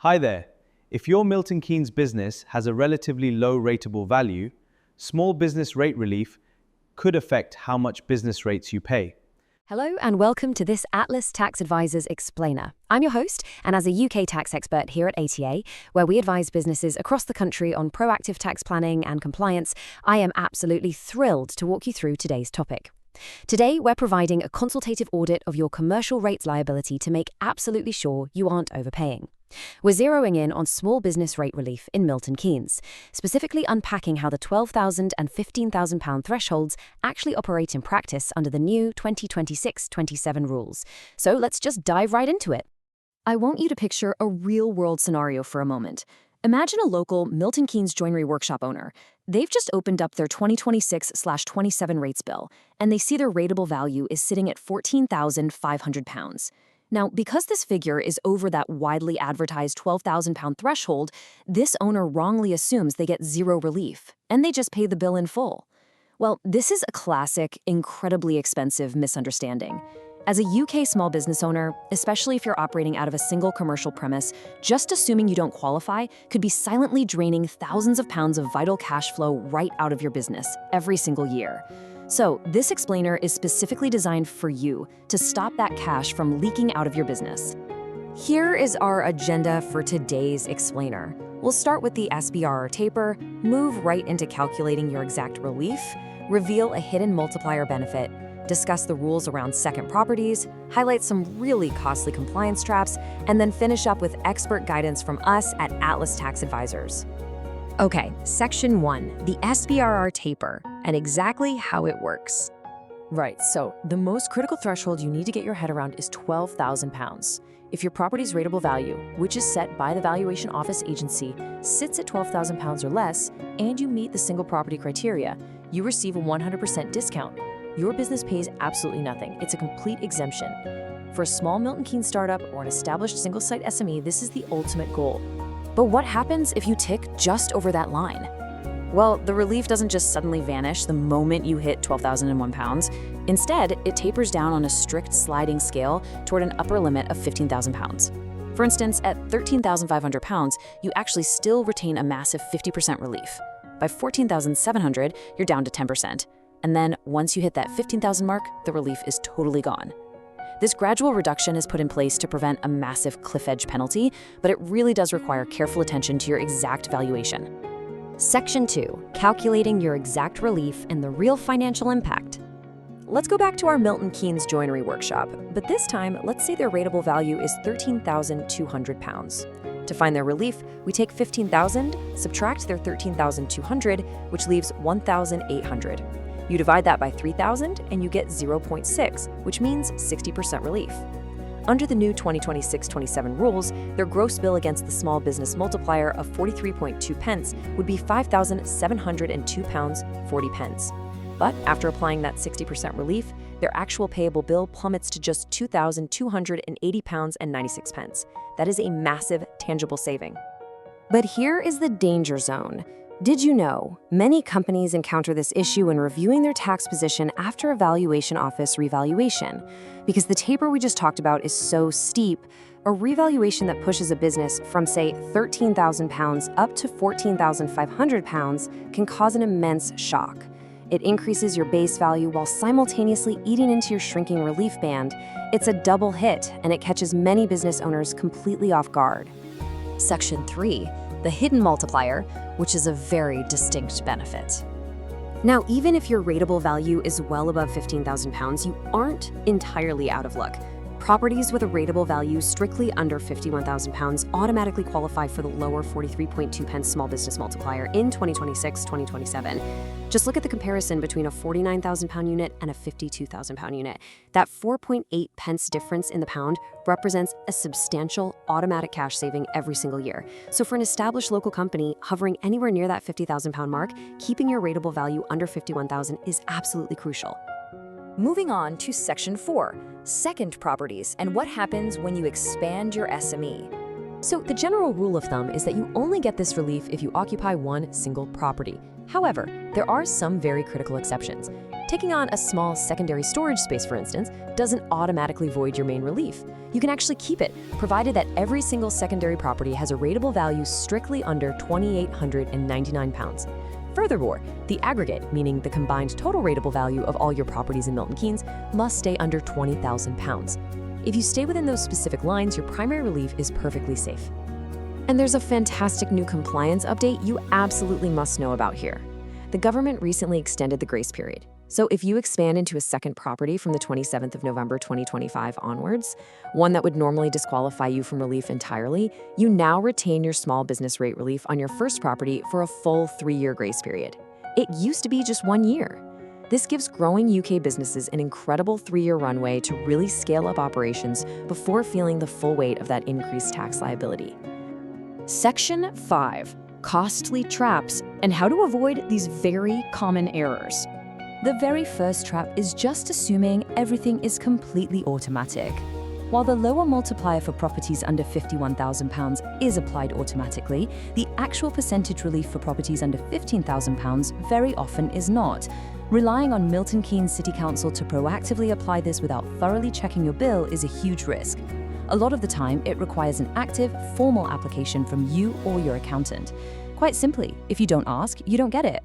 Hi there. If your Milton Keynes business has a relatively low rateable value, small business rate relief could affect how much business rates you pay. Hello and welcome to this Atlas Tax Advisors Explainer. I'm your host, and as a UK tax expert here at ATA, where we advise businesses across the country on proactive tax planning and compliance, I am absolutely thrilled to walk you through today's topic. Today, we're providing a consultative audit of your commercial rates liability to make absolutely sure you aren't overpaying. We're zeroing in on small business rate relief in Milton Keynes, specifically unpacking how the £12,000 and £15,000 thresholds actually operate in practice under the new 2026-27 rules. So let's just dive right into it. I want you to picture a real-world scenario for a moment. Imagine a local Milton Keynes joinery workshop owner. They've just opened up their 2026/27 rates bill, and they see their rateable value is sitting at £14,500. Now, because this figure is over that widely advertised £12,000 threshold, this owner wrongly assumes they get zero relief, and they just pay the bill in full. Well, this is a classic, incredibly expensive misunderstanding. As a UK small business owner, especially if you're operating out of a single commercial premise, just assuming you don't qualify could be silently draining thousands of pounds of vital cash flow right out of your business every single year. So, this explainer is specifically designed for you to stop that cash from leaking out of your business. Here is our agenda for today's explainer. We'll start with the SBR or taper, move right into calculating your exact relief, reveal a hidden multiplier benefit, discuss the rules around second properties, highlight some really costly compliance traps, and then finish up with expert guidance from us at Atlas Tax Advisors. Okay, Section 1, the SBRR taper, and exactly how it works. Right, so the most critical threshold you need to get your head around is £12,000. If your property's rateable value, which is set by the Valuation Office Agency, sits at £12,000 or less, and you meet the single property criteria, you receive a 100% discount. Your business pays absolutely nothing. It's a complete exemption. For a small Milton Keynes startup or an established single-site SME, this is the ultimate goal. But what happens if you tick just over that line? Well, the relief doesn't just suddenly vanish the moment you hit £12,001. Instead, it tapers down on a strict sliding scale toward an upper limit of £15,000. For instance, at £13,500, you actually still retain a massive 50% relief. By $14,700, you're down to 10%. And then, once you hit that $15,000 mark, the relief is totally gone. This gradual reduction is put in place to prevent a massive cliff edge penalty, but it really does require careful attention to your exact valuation. Section 2, calculating your exact relief and the real financial impact. Let's go back to our Milton Keynes joinery workshop, but this time, let's say their rateable value is £13,200. To find their relief, we take $15,000, subtract their $13,200, which leaves $1,800. You divide that by 3,000 and you get 0.6, which means 60% relief. Under the new 2026-27 rules, their gross bill against the small business multiplier of 43.2 pence would be £5,702.40. But after applying that 60% relief, their actual payable bill plummets to just £2,280.96. That is a massive tangible saving. But here is the danger zone. Did you know many companies encounter this issue when reviewing their tax position after a Valuation Office revaluation? Because the taper we just talked about is so steep, a revaluation that pushes a business from, say, £13,000 up to £14,500 can cause an immense shock. It increases your base value while simultaneously eating into your shrinking relief band. It's a double hit, and it catches many business owners completely off guard. Section 3. The hidden multiplier, which is a very distinct benefit. Now, even if your rateable value is well above £15,000, you aren't entirely out of luck. Properties with a rateable value strictly under £51,000 automatically qualify for the lower 43.2 pence small business multiplier in 2026-2027. Just look at the comparison between a £49,000 unit and a £52,000 unit. That 4.8 pence difference in the pound represents a substantial automatic cash saving every single year. So for an established local company hovering anywhere near that £50,000 mark, keeping your rateable value under £51,000 is absolutely crucial. Moving on to Section 4, second properties, and what happens when you expand your SME. So the general rule of thumb is that you only get this relief if you occupy one single property. However, there are some very critical exceptions. Taking on a small secondary storage space, for instance, doesn't automatically void your main relief. You can actually keep it, provided that every single secondary property has a rateable value strictly under £2,899. Furthermore, the aggregate, meaning the combined total rateable value of all your properties in Milton Keynes, must stay under £20,000. If you stay within those specific lines, your primary relief is perfectly safe. And there's a fantastic new compliance update you absolutely must know about here. The government recently extended the grace period. So if you expand into a second property from the 27th of November 2025 onwards, one that would normally disqualify you from relief entirely, you now retain your small business rate relief on your first property for a full 3-year grace period. It used to be just 1 year. This gives growing UK businesses an incredible 3-year runway to really scale up operations before feeling the full weight of that increased tax liability. Section 5. Costly traps and how to avoid these very common errors. The very first trap is just assuming everything is completely automatic. While the lower multiplier for properties under £51,000 is applied automatically, the actual percentage relief for properties under £15,000 very often is not. Relying on Milton Keynes City Council to proactively apply this without thoroughly checking your bill is a huge risk. A lot of the time, it requires an active, formal application from you or your accountant. Quite simply, if you don't ask, you don't get it.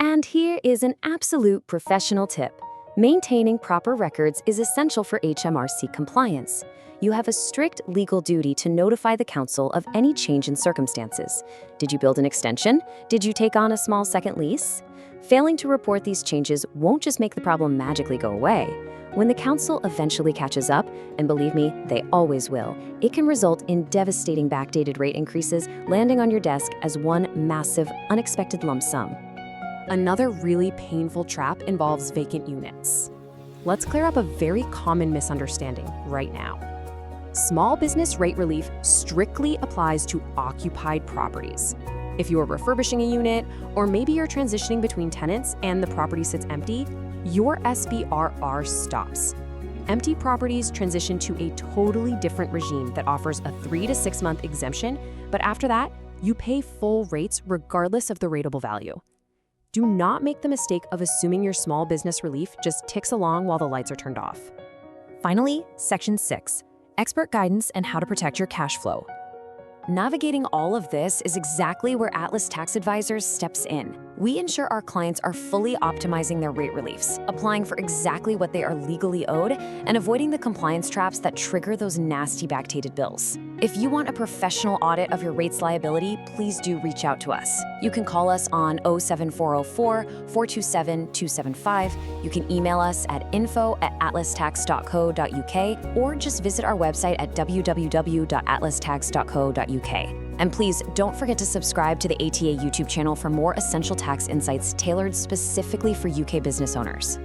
And here is an absolute professional tip. Maintaining proper records is essential for HMRC compliance. You have a strict legal duty to notify the council of any change in circumstances. Did you build an extension? Did you take on a small second lease? Failing to report these changes won't just make the problem magically go away. When the council eventually catches up, and believe me, they always will, it can result in devastating backdated rate increases landing on your desk as one massive, unexpected lump sum. Another really painful trap involves vacant units. Let's clear up a very common misunderstanding right now. Small business rate relief strictly applies to occupied properties. If you're refurbishing a unit, or maybe you're transitioning between tenants and the property sits empty, your SBRR stops. Empty properties transition to a totally different regime that offers a 3 to 6 month exemption, but after that, you pay full rates regardless of the rateable value. Do not make the mistake of assuming your small business relief just ticks along while the lights are turned off. Finally, Section 6, expert guidance and how to protect your cash flow. Navigating all of this is exactly where Atlas Tax Advisors steps in. We ensure our clients are fully optimizing their rate reliefs, applying for exactly what they are legally owed, and avoiding the compliance traps that trigger those nasty backdated bills. If you want a professional audit of your rates liability, please do reach out to us. You can call us on 07404 427 275. You can email us at info@atlastax.co.uk or just visit our website at www.atlastax.co.uk. And please don't forget to subscribe to the ATA YouTube channel for more essential tax insights tailored specifically for UK business owners.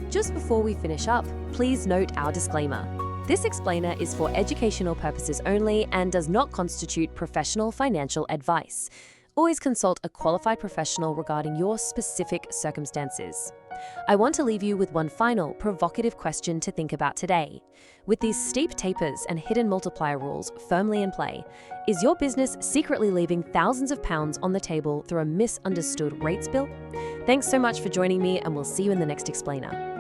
Just before we finish up, please note our disclaimer. This explainer is for educational purposes only and does not constitute professional financial advice. Always consult a qualified professional regarding your specific circumstances. I want to leave you with one final provocative question to think about today. With these steep tapers and hidden multiplier rules firmly in play, is your business secretly leaving thousands of pounds on the table through a misunderstood rates bill? Thanks so much for joining me, and we'll see you in the next explainer.